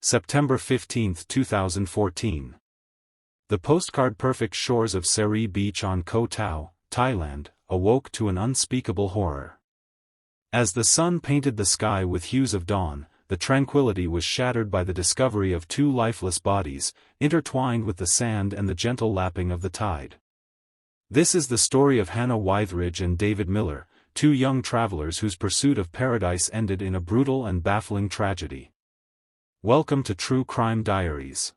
September 15, 2014. The postcard-perfect shores of Seri Beach on Koh Tao, Thailand, awoke to an unspeakable horror. As the sun painted the sky with hues of dawn, the tranquility was shattered by the discovery of two lifeless bodies, intertwined with the sand and the gentle lapping of the tide. This is the story of Hannah Wytheridge and David Miller, two young travelers whose pursuit of paradise ended in a brutal and baffling tragedy. Welcome to True Crime Diaries.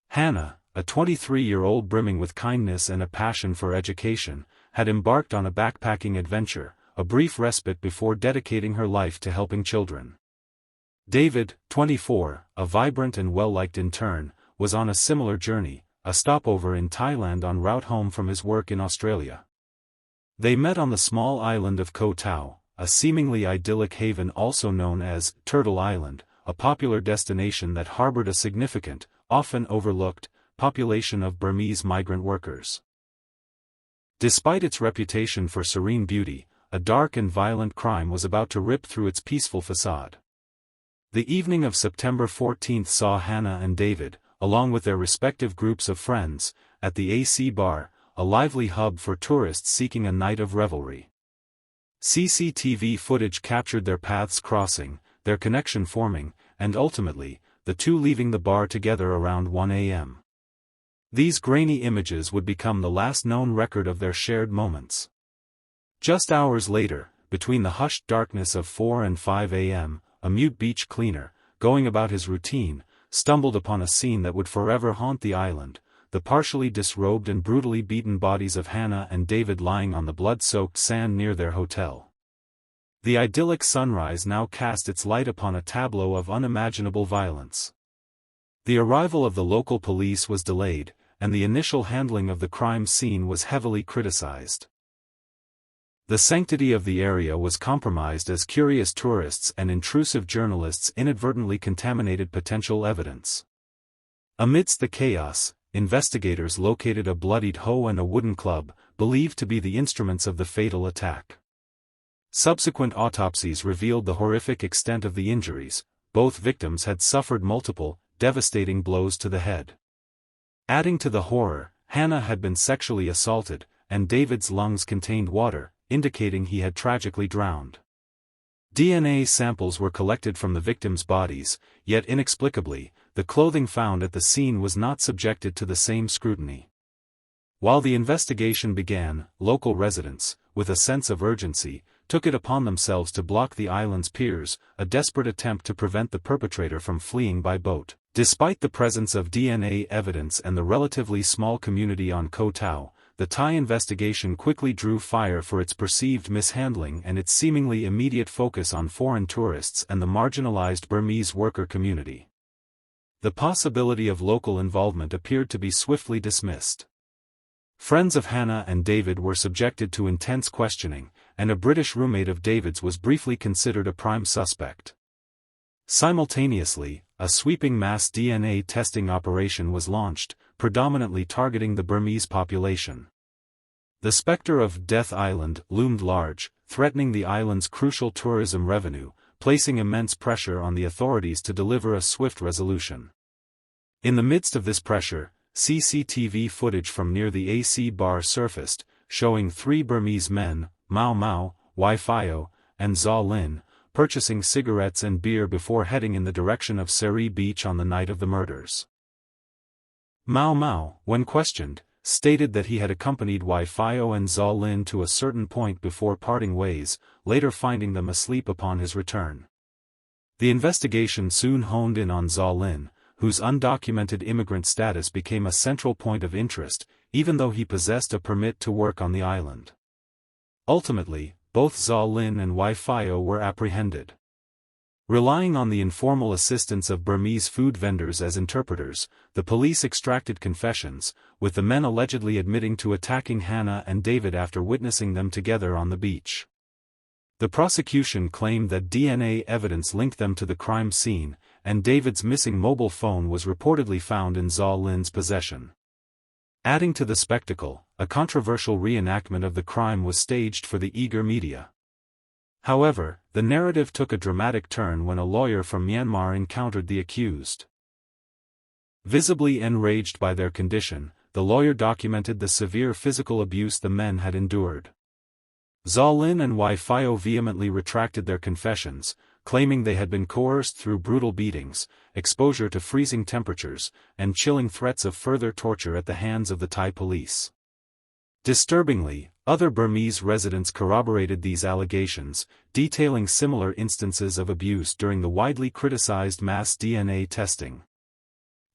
Hannah, a 23-year-old brimming with kindness and a passion for education, had embarked on a backpacking adventure, a brief respite before dedicating her life to helping children. David, 24, a vibrant and well-liked intern, was on a similar journey, a stopover in Thailand en route home from his work in Australia. They met on the small island of Koh Tao, a seemingly idyllic haven also known as Turtle Island, a popular destination that harbored a significant, often overlooked, population of Burmese migrant workers. Despite its reputation for serene beauty, a dark and violent crime was about to rip through its peaceful facade. The evening of September 14 saw Hannah and David, along with their respective groups of friends, at the AC Bar, a lively hub for tourists seeking a night of revelry. CCTV footage captured their paths crossing, their connection forming, and ultimately, the two leaving the bar together around 1 a.m. These grainy images would become the last known record of their shared moments. Just hours later, between the hushed darkness of 4 and 5 a.m., a mute beach cleaner, going about his routine, stumbled upon a scene that would forever haunt the island, the partially disrobed and brutally beaten bodies of Hannah and David lying on the blood-soaked sand near their hotel. The idyllic sunrise now cast its light upon a tableau of unimaginable violence. The arrival of the local police was delayed, and the initial handling of the crime scene was heavily criticized. The sanctity of the area was compromised as curious tourists and intrusive journalists inadvertently contaminated potential evidence. Amidst the chaos, investigators located a bloodied hoe and a wooden club, believed to be the instruments of the fatal attack. Subsequent autopsies revealed the horrific extent of the injuries. Both victims had suffered multiple, devastating blows to the head. Adding to the horror, Hannah had been sexually assaulted, and David's lungs contained water, indicating he had tragically drowned. DNA samples were collected from the victims' bodies, yet inexplicably, the clothing found at the scene was not subjected to the same scrutiny. While the investigation began, local residents, with a sense of urgency, took it upon themselves to block the island's piers, a desperate attempt to prevent the perpetrator from fleeing by boat. Despite the presence of DNA evidence and the relatively small community on Koh Tao, the Thai investigation quickly drew fire for its perceived mishandling and its seemingly immediate focus on foreign tourists and the marginalized Burmese worker community. The possibility of local involvement appeared to be swiftly dismissed. Friends of Hannah and David were subjected to intense questioning, and a British roommate of David's was briefly considered a prime suspect. Simultaneously, a sweeping mass DNA testing operation was launched, predominantly targeting the Burmese population. The specter of Death Island loomed large, threatening the island's crucial tourism revenue, placing immense pressure on the authorities to deliver a swift resolution. In the midst of this pressure, CCTV footage from near the AC Bar surfaced, showing three Burmese men, Mau Mau, Wai Phio, and Zaw Lin, purchasing cigarettes and beer before heading in the direction of Seri Beach on the night of the murders. Mau Mau, when questioned, stated that he had accompanied Wai Phio and Zaw Lin to a certain point before parting ways, later finding them asleep upon his return. The investigation soon honed in on Zaw Lin, whose undocumented immigrant status became a central point of interest, even though he possessed a permit to work on the island. Ultimately, both Zaw Lin and Wai Phio were apprehended. Relying on the informal assistance of Burmese food vendors as interpreters, the police extracted confessions, with the men allegedly admitting to attacking Hannah and David after witnessing them together on the beach. The prosecution claimed that DNA evidence linked them to the crime scene, and David's missing mobile phone was reportedly found in Zaw Lin's possession. Adding to the spectacle, a controversial reenactment of the crime was staged for the eager media. However, the narrative took a dramatic turn when a lawyer from Myanmar encountered the accused. Visibly enraged by their condition, the lawyer documented the severe physical abuse the men had endured. Zaw Lin and Wai Phio vehemently retracted their confessions, claiming they had been coerced through brutal beatings, exposure to freezing temperatures, and chilling threats of further torture at the hands of the Thai police. Disturbingly, other Burmese residents corroborated these allegations, detailing similar instances of abuse during the widely criticized mass DNA testing.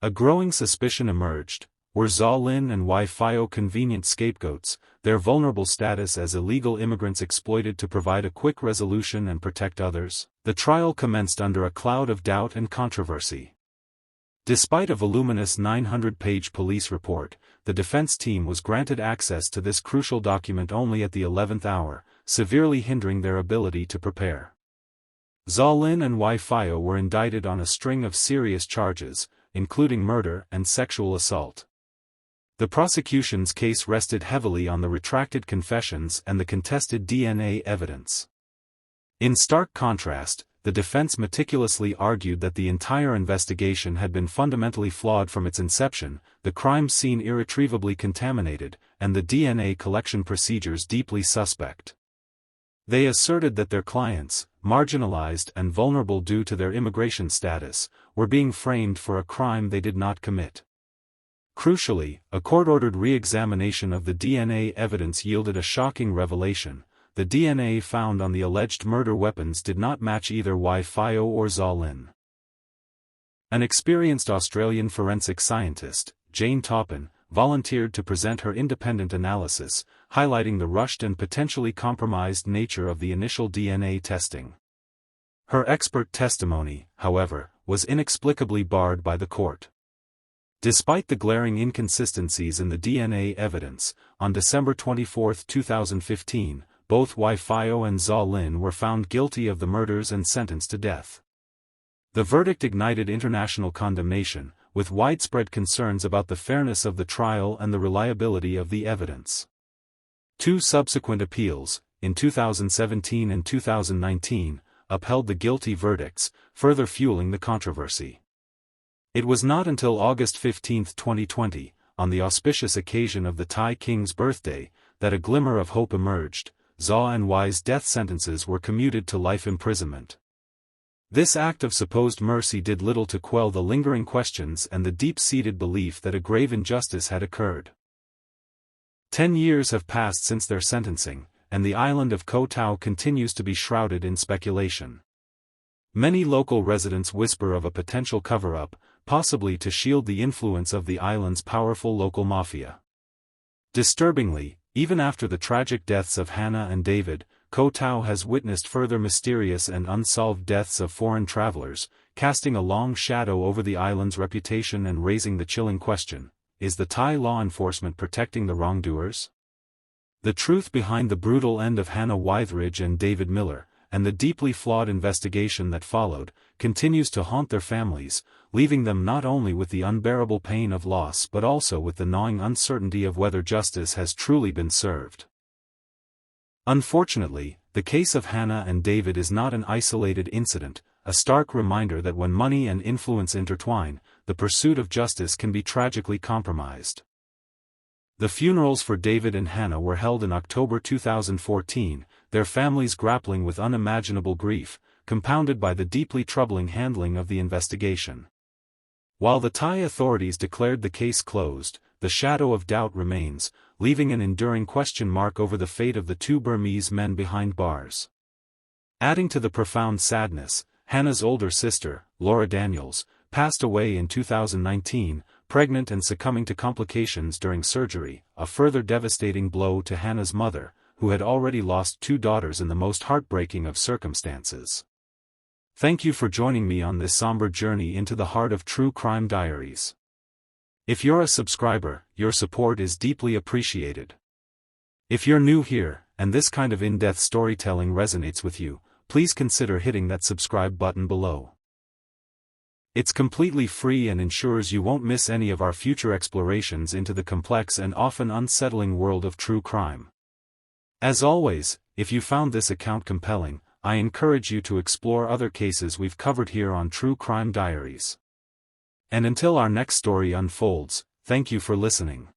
A growing suspicion emerged: were Zaw Lin and Wai Phio convenient scapegoats, their vulnerable status as illegal immigrants exploited to provide a quick resolution and protect others? The trial commenced under a cloud of doubt and controversy. Despite a voluminous 900-page police report, the defense team was granted access to this crucial document only at the 11th hour, severely hindering their ability to prepare. Zaw Lin and Wai Phio were indicted on a string of serious charges, including murder and sexual assault. The prosecution's case rested heavily on the retracted confessions and the contested DNA evidence. In stark contrast, the defense meticulously argued that the entire investigation had been fundamentally flawed from its inception, the crime scene irretrievably contaminated, and the DNA collection procedures deeply suspect. They asserted that their clients, marginalized and vulnerable due to their immigration status, were being framed for a crime they did not commit. Crucially, a court-ordered re-examination of the DNA evidence yielded a shocking revelation: the DNA found on the alleged murder weapons did not match either Wai Phio or Zaw Lin. An experienced Australian forensic scientist, Jane Toppin, volunteered to present her independent analysis, highlighting the rushed and potentially compromised nature of the initial DNA testing. Her expert testimony, however, was inexplicably barred by the court. Despite the glaring inconsistencies in the DNA evidence, on December 24, 2015, both Wai Phio and Zaw Lin were found guilty of the murders and sentenced to death. The verdict ignited international condemnation, with widespread concerns about the fairness of the trial and the reliability of the evidence. Two subsequent appeals, in 2017 and 2019, upheld the guilty verdicts, further fueling the controversy. It was not until August 15, 2020, on the auspicious occasion of the Thai king's birthday, that a glimmer of hope emerged. Zaw and Wai's death sentences were commuted to life imprisonment. This act of supposed mercy did little to quell the lingering questions and the deep-seated belief that a grave injustice had occurred. 10 years have passed since their sentencing, and the island of Koh Tao continues to be shrouded in speculation. Many local residents whisper of a potential cover-up, possibly to shield the influence of the island's powerful local mafia. Disturbingly, even after the tragic deaths of Hannah and David, Koh Tao has witnessed further mysterious and unsolved deaths of foreign travelers, casting a long shadow over the island's reputation and raising the chilling question: is the Thai law enforcement protecting the wrongdoers? The truth behind the brutal end of Hannah Wytheridge and David Miller, and the deeply flawed investigation that followed, continues to haunt their families, leaving them not only with the unbearable pain of loss but also with the gnawing uncertainty of whether justice has truly been served. Unfortunately, the case of Hannah and David is not an isolated incident, a stark reminder that when money and influence intertwine, the pursuit of justice can be tragically compromised. The funerals for David and Hannah were held in October 2014, their families grappling with unimaginable grief, compounded by the deeply troubling handling of the investigation. While the Thai authorities declared the case closed, the shadow of doubt remains, leaving an enduring question mark over the fate of the two Burmese men behind bars. Adding to the profound sadness, Hannah's older sister, Laura Daniels, passed away in 2019, pregnant and succumbing to complications during surgery, a further devastating blow to Hannah's mother, who had already lost two daughters in the most heartbreaking of circumstances. Thank you for joining me on this somber journey into the heart of true crime diaries. If you're a subscriber, your support is deeply appreciated. If you're new here, and this kind of in-depth storytelling resonates with you, please consider hitting that subscribe button below. It's completely free and ensures you won't miss any of our future explorations into the complex and often unsettling world of true crime. As always, if you found this account compelling, I encourage you to explore other cases we've covered here on True Crime Diaries. And until our next story unfolds, thank you for listening.